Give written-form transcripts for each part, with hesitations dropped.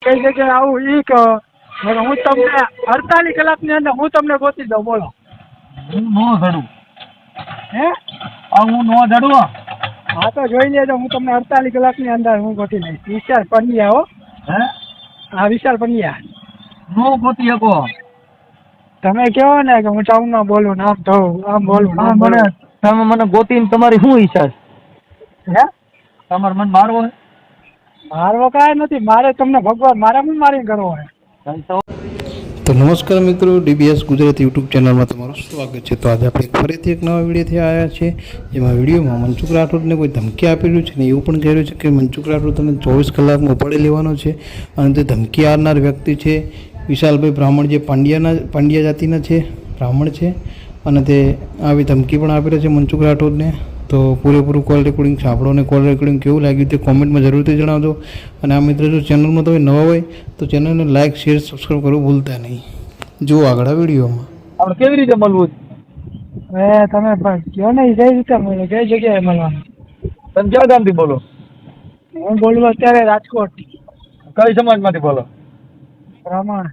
કઈ જગ્યાએ આવું ઈ કહો. હું તમને 48 કલાકની અંદર હું તમને ગોતી દઉં. બોલો. હું નો જડું. હે? હું નો જડું. હા તો જોઈ લેજો, હું તમને 48 કલાકની અંદર હું ગોતી લઈશ. વિશાલ પંડ્યા હો. હે? હા, વિશાલ પંડ્યા. નો ગોતી શકો. તમે કહો ને કે હું ટાઉનમાં બોલું, નામ થવું, આમ બોલું, નામ મને તમે મને ગોતીને તમારી શું ઈચ્છા છે? હે? તમારે મને મારવો છે? મારવો કાંઈ નથી. મારે તમને ભગવાન મારે શું મારીને કરવો હોય? તો નમસ્કાર મિત્રો, ડીબીએસ ગુજરાતી યુટ્યુબ ચેનલમાં તમારું સ્વાગત છે. તો આજે આપણે ફરીથી એક નવા વિડીયોથી આવ્યા છીએ, જેમાં વિડીયોમાં મનસુખ રાઠોડને કોઈ ધમકી આપેલું છે ને એવું પણ કહી રહ્યું છે કે મનસુખ રાઠોડ તમને 24 કલાકમાં ઉપાડી લેવાનો છે. અને તે ધમકી આપનાર વ્યક્તિ છે વિશાલભાઈ બ્રાહ્મણ, જે પાંડ્યા જાતિના છે, બ્રાહ્મણ છે. અને તે આવી ધમકી પણ આપેલો છે મનસુખ રાઠોડને. તો પૂરેપૂરું કોલ રેકોર્ડિંગ સાંભળો અને કોલ રેકોર્ડિંગ કેવું લાગ્યું તે કોમેન્ટમાં જરૂરથી જણાવજો. અને આ મિત્રો જો ચેનલમાં તમે નવા હોય તો ચેનલને લાઇક, શેર, સબસ્ક્રાઈબ કરવું ભૂલતા નહીં. જુઓ આગળ વિડીયોમાં. આપણે કેવી રીતે મળવું છે? હવે તમે કહો ને કઈ રીતે મળે, કઈ જગ્યાએ મળવાનું? તમે ક્યાં ગામથી બોલો? હું બોલું અત્યારે રાજકોટ. કઈ સમાજમાંથી બોલો? બ્રાહ્મણ.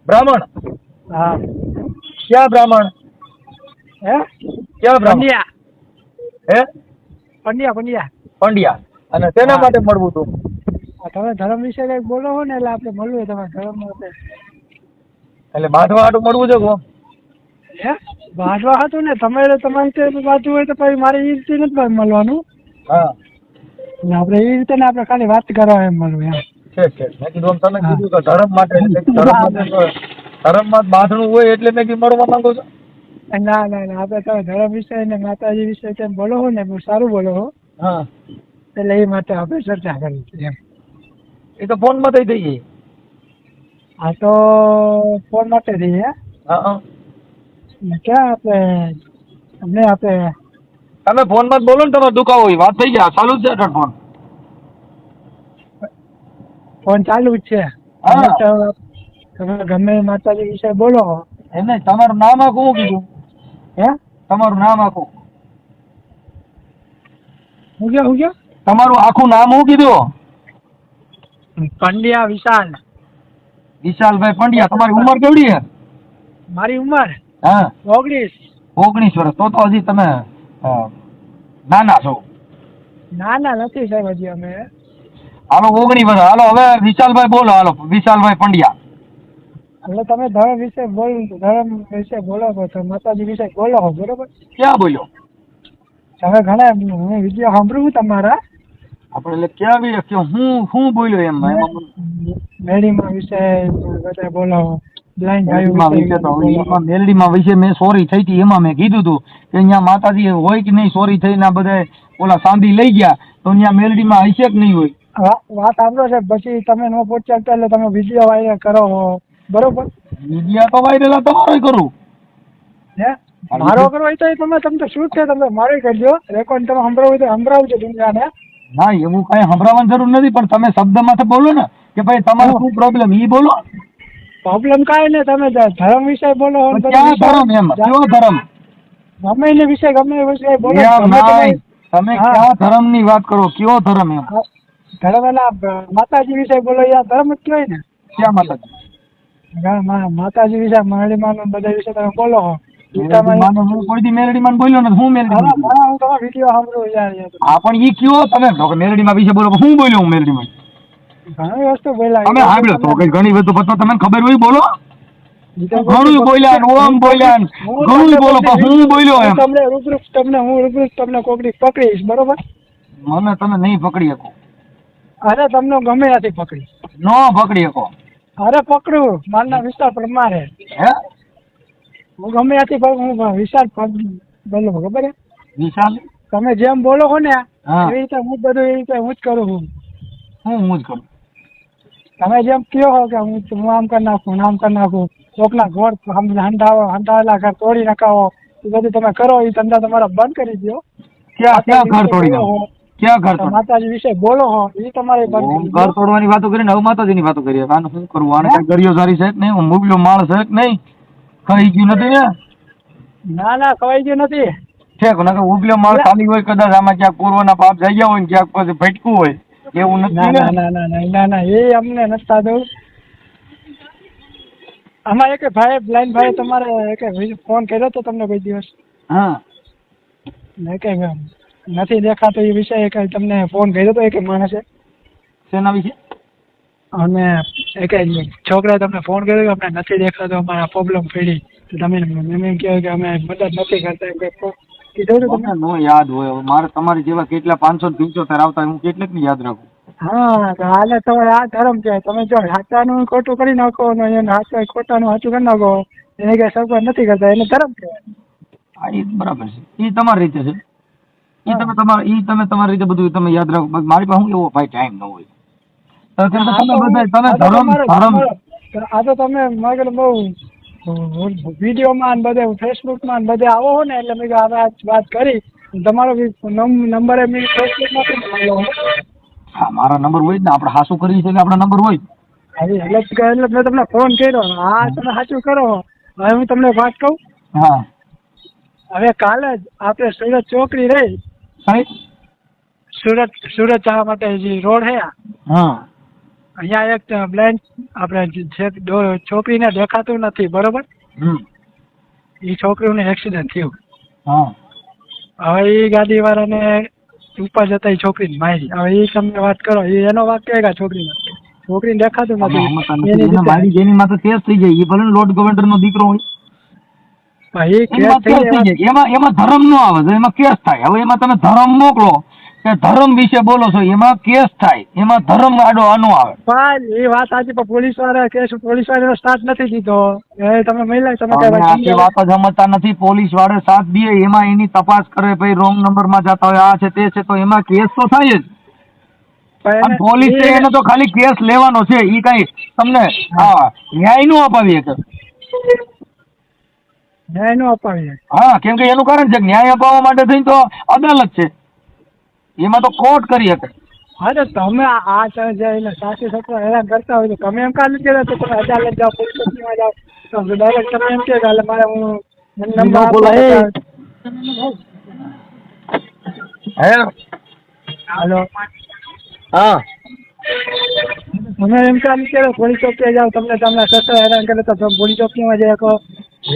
બ્રાહ્મણ? હા. ક્યાં બ્રાહ્મણ? હે? ક્યાં બ્રાહ્મણ? પંડ્યા. હે? પંડ્યા. પંડ્યા. અને તેના માટે મળવું હતું? તમે ધર્મ વિશે કઈક બોલો છો ને એટલે આપણે મળવું. તમે ધર્મ એટલે બાંધવા હાટું મળવું છે કો? હે? વાંચવા હતું ને તમારી વાંચવું હોય તો પછી મારે એ રીતે નથી મળવાનું. હા. આપણે એ રીતે ને આપણે ખાલી વાત કરવા એમ મળવું એમ. છે. મેં કીધું તમે કીધું કે ધર્મ માટે, ધર્મમાં બાંધણું હોય એટલે મેં કીધું મળવા માંગુ છું. ના આપણે તમે ધર્મ વિશે ને માતાજી વિશે તેમ બોલો છો ને બહુ સારું બોલો છો. હા. એટલે એ માટે આપણે ચર્ચા કરી છે એમ. એ તો ફોનમાં થઈ ગઈ. હા તો ફોન માટે જઈએ. હા. ક્યાં આપણે તમે ફોનમાં જ બોલો ને, તમારે દુખાવો હોય વાત થઈ જાય. ચાલુ જ છે ફોન. ફોન ચાલુ જ છે. હા. તમે ગમે માતાજી વિશે બોલો. એમ નહીં, તમારું નામ આખું શું કીધું? હે? તમારું નામ આખું? હું ગયો? તમારું આખું નામ શું કીધું? પંડ્યા વિશાલ. વિશાલભાઈ પંડ્યા. તમારી ઉંમર કેવડી છે? મારી ઉંમર? હા. 19 વર્ષ. તો હજી તમે નાના છો. ના નથી સાહેબ, હજી અમે. હાલો 19 વર્ષ. હાલો હવે વિશાલભાઈ બોલો. હાલો વિશાલભાઈ પંડ્યા. એટલે તમે ધર્મ વિશે બોલો છો, માતાજી વિશે બોલો છો, બરોબર? ક્યાં બોલ્યો? તમે ઘણા હું વિડીયો સાંભળું તમારા. આપણે એટલે ક્યાં બી હું બોલ્યો એમ? મેડીમાં વિશે બધા બોલો. મેલડીમાં વિશે મેં સોરી થઈ હતી, એમાં મેં કીધું હતું કે અહીંયા માતાજી હોય કે નહીં, સોરી થઈને બધા ઓલા સાંભળી લઈ ગયા તો અહીંયા મેલડીમાં હશે કે નહીં હોય? વાત સાંભળો છે, પછી તમે નો પહોંચ્યા એટલે તમે વિડીયો વાયરલ કરો, બરોબર? વિડીયો તો વાયરલ તમારો કરું. હે? મારો કરવો હોય તો તમે તો શું છે, તમે મારો કરજો. રેકોર્ડ તમે સંભળાવું હોય તો સંભળાવજો દુનિયાને. ના, એવું કઈ સંભળાવવાની જરૂર નથી, પણ તમે શબ્દમાં તો બોલો ને કે ભાઈ તમારો શું પ્રોબ્લેમ એ બોલો. પ્રોબ્લેમ કાંઈ નહીં, તમે ધર્મ વિશે બોલો. ક્યાં ધર્મ? એમ કેવો ધર્મ? ગમે એ વિશે બોલો. તમે કયા ધર્મ ની વાત કરો? કયો ધર્મ? એમ ધર્મ એના માતાજી વિશે બોલો. યાર ધર્મ જ કહેવાય ને. ક્યાં માતાજી? માતાજી વિશે, મેરડીમાં બધા વિશે તમે બોલો. હું કોઈ દી મેલડીમાં બોલ્યો નથી. હું મેલડીમાં હું તમારો વિડીયો સાંભળું યાર. હા, પણ ઈ કયો તમે મેલડીમાં વિશે બોલો? હું બોલ્યો? હું મેલડીમાં ઘણી વસ્તુ બોલ્યા. તમે સાંભળ્યો તો કઈ ઘણી વસ્તુ પછી તમને ખબર હોય બોલો. ઘણું બોલ્યા, ઓમ બોલ્યા, ઘણું બોલો, પણ હું બોલ્યો એમ. હું રૂબરૂ તમને કોકડી પકડીશ, બરોબર? મને તમે નહીં પકડી શકો. અરે તમને ગમે નથી પકડી. ન પકડી શકો. અરે પકડું મારના વિસ્તાર પ્રમાણે. હે? હું ગમે નથી પણ હું વિશાલ બોલો, ખબર છે? વિશાલ તમે જેમ બોલો છો ને હા, એ રીતે હું બધું એ રીતે હું જ કરું છું. હું જ કરું. તમે જેમ કહો છો કે હું આમ કરી નાખું, આમ કરી નાખું, કોકના ઘર હંધાવેલા ઘર તોડી નખાવો, એ બધું તમે કરો. એ ધંધા તમારા બંધ કરી દો. ક્યાં ઘર તોડી નાખો? ક્યાં ઘર તોડી? માતાજી વિશે બોલો છો એ તમારે બંધ કરી દો. ઘર તોડવાની વાતો કરીને હવે માતાજીની વાતો કરીએ. આને શું કરવું? આને કઈ ગરિયો સારી છે કે નહીં? હું મુગલો માળ છે કે નહીં? ખાઈ ગયું નથી ને? ના ખવાઈ ગયું નથી. ઠેક ના ઉગલો માળ ખાલી હોય, કદાચ આમાં ક્યાંક પૂર્વના પાપ જઈ ગયા હોય ને ક્યાંક પછી ભટકું હોય એવું ના નથી ના ને? ના ના ના ના ના એ અમને નથી થતું. આમાં એક ભાઈ બ્લાઇન્ડ ભાઈ તમારે એક ફોન કર્યો તો તમને કોઈ દિવસ હા ને કે નથી દેખાતો એ વિષય કઈ તમને ફોન કર્યો તો એક માણસે શેના વિશે? અને એક છોકરાએ તમને ફોન કર્યો કે અમને નથી દેખાતો અમારા પ્રોબ્લેમ પડી તો તમે એમ કહો કે અમે મદદ નથી કરતા એમ કંઈક કીધું હતું મને તમે? નો યાદ હોય હવે. મારે તમારી જેવા કેટલા 575 આવતા હોય, હું કેટલાક ની યાદ રાખું? હા તો હાલે તો આ ધર્મ છે. તમે જો સાચાનું ખોટું કરી નાખો ને એને સાચા ખોટાનું સાચું કરી નાખો એને કઈ સગવડ નથી કરતા એને ધર્મ કહેવાય. હા એ બરાબર છે, એ તમારી રીતે છે. તમે તમારી રીતે બધું તમે યાદ રાખો. બાકી મારી પાસે હું એવો ભાઈ ટાઈમ ન હોય. તો કેમ કે તમે ધર્મ આ તો તમે મગર બહુ વિડીયોમાં ને બધે ફેસબુકમાં ને બધે આવો હો ને એટલે મેં હવે આ વાત કરી તમારો નંબર મેં ફેસબુકમાં હા મારા નંબર હોય જ ને, આપણે હાસું કરીએ છીએ એટલે આપણા નંબર હોય. એટલે મેં તમને ફોન કર્યો. હા તમે સાચું કરો. હવે હું તમને વાત કહું. હા હવે કાલે જ આપણે સુરત ચોકડી રહી સાહેબ. સુરત જવા માટે જે રોડ છે હા અહીંયા એક બ્લાઇન્ડ આપણે જે છોકરીને દેખાતું નથી બરોબર, એ છોકરીને એક્સિડન્ટ થયું. હા હવે એ ગાડી વાળાને ઉપર જતા એ છોકરીને મારી. હવે એ તમે વાત કરો એનો વાત કે છોકરીને દેખાતું નથી મારી જેની માથે કેસ થઈ જાય, એ ભલે લોર્ડ ગવર્નર નો દીકરો હોય, એ કેસ એમાં થઈ કેસ થઈ જાય. જાય. એમાં ધર્મ નો આવે તો એમાં કેસ થાય. હવે એમાં તમે ધર્મ મોકલો કે ધર્મ વિશે બોલો છો, એમાં કેસ થાય. એમાં ધર્મ આડો આનો આવે. પણ એ વાત આજે પણ પોલીસ વાળા સ્ટાર્ટ નથી દીધો. એ તમે મહિલા તમે અમે આખી વાત જ સમજતા નથી. પોલીસ વાળે સાથ દે એમાં એની તપાસ કરે, ભાઈ રોંગ નંબર માં જતા હોય, આ છે તે છે, તો એમાં કેસ તો થાય જ. અને પોલીસે એને તો ખાલી કેસ લેવાનો છે, ઈ કઈ તમને ન્યાય નો અપાવી શકે. ન્યાય નો અપાવીએ. હા કેમ કે એનું કારણ છે કે ન્યાય અપાવવા માટે થઈને તો અદાલત છે, એમાં તો કોર્ટ કરી શકે. હા તો તમે આ એને સાસુ સસરા હેરાન કરતા હોય તો તમે એમ કાલે કહેતા તો તમે અદાલત જાઓ, પોલીસ સ્ટેશનમાં જાઓ, તો ડાયરેક્ટ તમે એમ કહો કે મારે હું નંબર હાલો હા તમે એમ કામ કરો પોલીસ ચોકીએ જાઓ, તમને તમારા સસરા હેરાન કરે તો તમે પોલીસ ચોકીમાં જઈ શકો.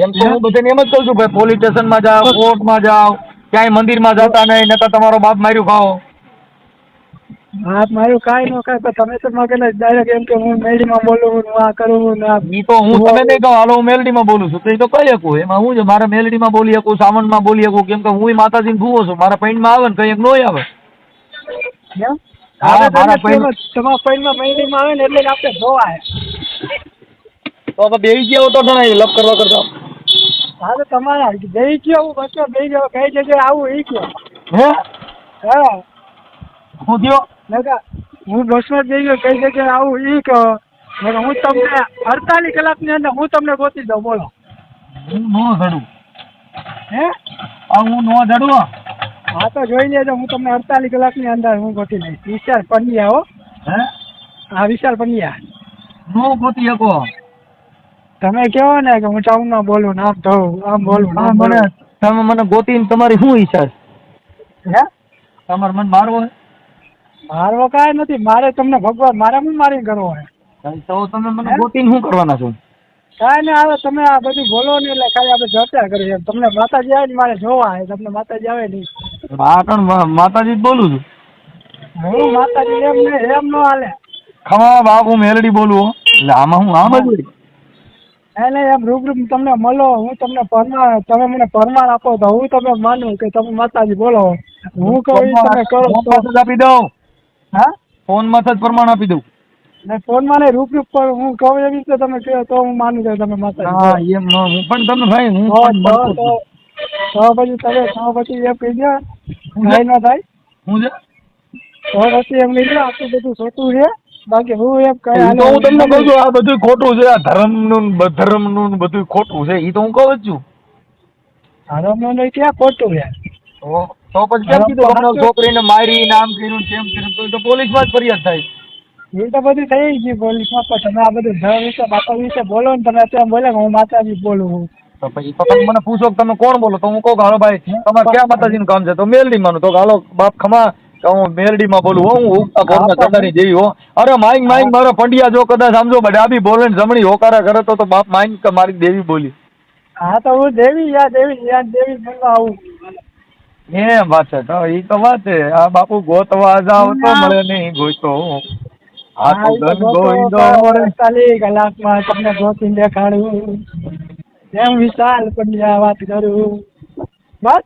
એમ તો હું બધાને એમ જ કહું છું ભાઈ, પોલીસ સ્ટેશનમાં જાઓ, કોર્ટમાં જાઓ, ક્યાંય મંદિરમાં જતા નહીં, નકર તમારો બાપ માર્યું ખાઓ. હા મારું કાંઈ ન કાંઈ તમે તો મગે ડાયરેક્ટ એમ કે હું મેડીમાં બોલું હું આ કરું ને ઈ તો હું તમે નહીં કહો હાલો હું મેલડીમાં બોલું છું, તો એ તો કહી શકું. એમાં હું છે, મારે મેલડીમાં બોલી શકું, સાવણમાં બોલી શકું, કેમ કે હું માતાજીને ભૂવો છું. મારા પૈણમાં આવે ને કંઈક નોય આવે. હા મારા પૈણ તમારા પૈણમાં મેડીમાં આવે ને એટલે આપણે જોવાય. તો બેસી ગયા તો ઘણા લપ કરવા કરતા. હા તો તમારા જઈ ગયો હું બસો બે ગયો કઈ જગ્યાએ આવું એ કયો. હે હા શું થયો? હું બસમાં જઈ ગયો કઈ જગ્યાએ આવું એ કહો. હું તમને 48 કલાકની અંદર હું તમને ગોતી દઉં. બોલો. હું નો જડું. હે હું નો જડું. હા તો જોઈ લેજો, હું તમને 48 કલાકની અંદર હું ગોતી લઈશ. વિશાલ પંડ્યા હો. હે હા વિશાલ પંડ્યા. નો ગોતી શકો. તમે કહો ને કે હું ટાઉનમાં બોલું ને આમ થવું આમ બોલું તમે મને ગોતીને તમારી શું ઈચ્છા છે? હે તમારે મને મારવો હોય? મારવો કાંઈ નથી. મારે તમને ભગવાન મારે શું મારીને કરવો હોય? તો તમે મને ગોતીને શું કરવાના છો? કાંઈ નહીં આવે તમે આ બધું બોલો ને એટલે ખાલી આપણે ચર્ચા કરીએ. તમને માતાજી આવે ને મારે જોવા આવે, તમને માતાજી આવે નહીં. હા પણ માતાજી જ બોલું છું. હું માતાજી એમ ન હાલે. ખમા બાપ હું મેલડી બોલું. એટલે આમાં હું આમ જ હોય. એને એમ રૂબરૂ તમને મળો, હું તમને પરમાર, તમે મને પરમાર આપો તો હું તમે માનું કે તમે માતાજી બોલો. હું કહું એ તમે કરો ફોન આપી દઉં. હા ફોનમાં જ પ્રમાણ આપી દઉં. ને ફોનમાં નહીં રૂબરૂ પર હું કહું એવી રીતે તમે કહો તો હું માનું કે તમે માતાજી. હા એમ ન હું પણ તમે ભાઈ હું પછી તમે પછી એમ કહી દો કાંઈ ન થાય. હું છે તો પછી એમ કહી દો આટલું બધું ખોટું છે. બાકી હું એમ કહે તો હું તમને કહું છું આ બધું ખોટું છે. આ ધર્મનું બધું ખોટું છે એ તો હું કહું જ છું. ધર્મનું ક્યાં ખોટું છે? તો પછી કેમ કીધું હમણાં છોકરીને મારી નામ કર્યું તેમ કર્યું તો પોલીસમાં જ ફરિયાદ થાય. એ તો બધું થઈ ગયું પોલીસમાં. પણ તમે આ બધું ધર્મ વિશે માતા વિશે બોલો ને, તમે અત્યારે બોલે હું માતાજી બોલું છું. તો પછી તો તમે મને પૂછો કે તમે કોણ બોલો, તો હું કહું કે હાલો ભાઈ તમારે ક્યાં માતાજીનું કામ છે, તો મેલડી માનું. તો હાલો બાપ ખમા કે હું મેરડીમાં બોલું હો, હું ઉગતા ભોરના ચડાની જેવી હો. અરે માઈક મારા પંડિયા જો કદાચ સમજો ડાબી બોલે ને જમણી હોકારા કરે તો બાપ માઈક કે મારી દેવી બોલી. હા તો હું દેવી બનવા આવું. એમ વાત છે તો ઈ તો વાત છે. આ બાપુ ગોતવા જાવ તો મળે નહીં ગોઈતો. આ તો ધન ગોઈંદો રે 40 કલાકમાં તમને ગોતીને દેખાડું. એમ વિશાલ પંડ્યા વાત કરું. બસ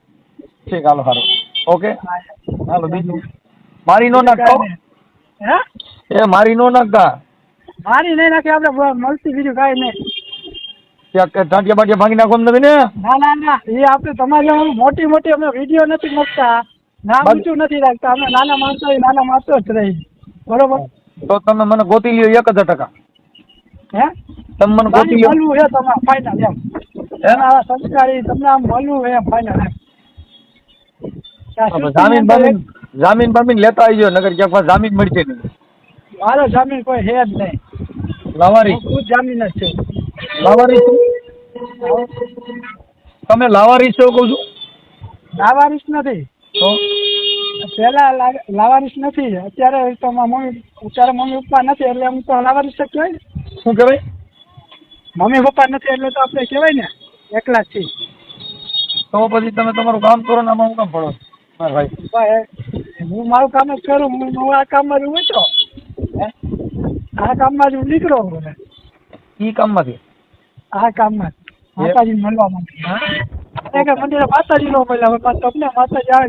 ઠીક હાલો હાલો ઓકે હાલો બીજું મારી નો નાખતો હે એ મારી નો નાખતા મારી નહીં નાખે આપણે મળતી બીજું કાંઈ નહીં. ત્યાં ટાંટિયા બાટિયા ભાંગી નાખો એમ નથી ને? ના એ આપણે તમારી મોટી અમે વિડીયો નથી મૂકતા, નામ ઊંચું નથી રાખતા. અમે નાના માણસો જ રહી. બરોબર તો તમે મને ગોતી લ્યો 1000%. હે તમે મને ગોતી લ્યો. મળવું છે તમારે ફાઇનલ એમ. આવા સંસ્કારી તમને આમ મળવું છે ફાઇનલ એમ. જામીન બામીન લેતા આવજો નગર ક્યાંક પાસે જામીન મળશે નહીં. મારો જામીન કોઈ છે જ નહીં. લાવારી ખુદ જામીન જ છે. લાવારી તમે લાવારી છો કહું છું? લાવારીસ નથી તો પેલા લાવારીસ નથી. અત્યારે તો મમ્મી પપ્પા નથી એટલે હું તો લાવારીસ જ કહેવાય ને. શું કહેવાય? મમ્મી પપ્પા નથી એટલે તો આપણે કહેવાય ને એકલા જ છીએ. તો પછી તમે તમારું કામ કરો ને આમાં હું કામ પડો મારા ભાઈ? હું મારું કામ જ કરું. હું આ કામમાં જ ઉતરો. આ કામમાં જ હું નીકળો. ઈ કામમાંથી આ કામમાં માતાજી મળવા માંગે. મંદિરે માતાજી નો મળ્યા તમને માતાજી આવે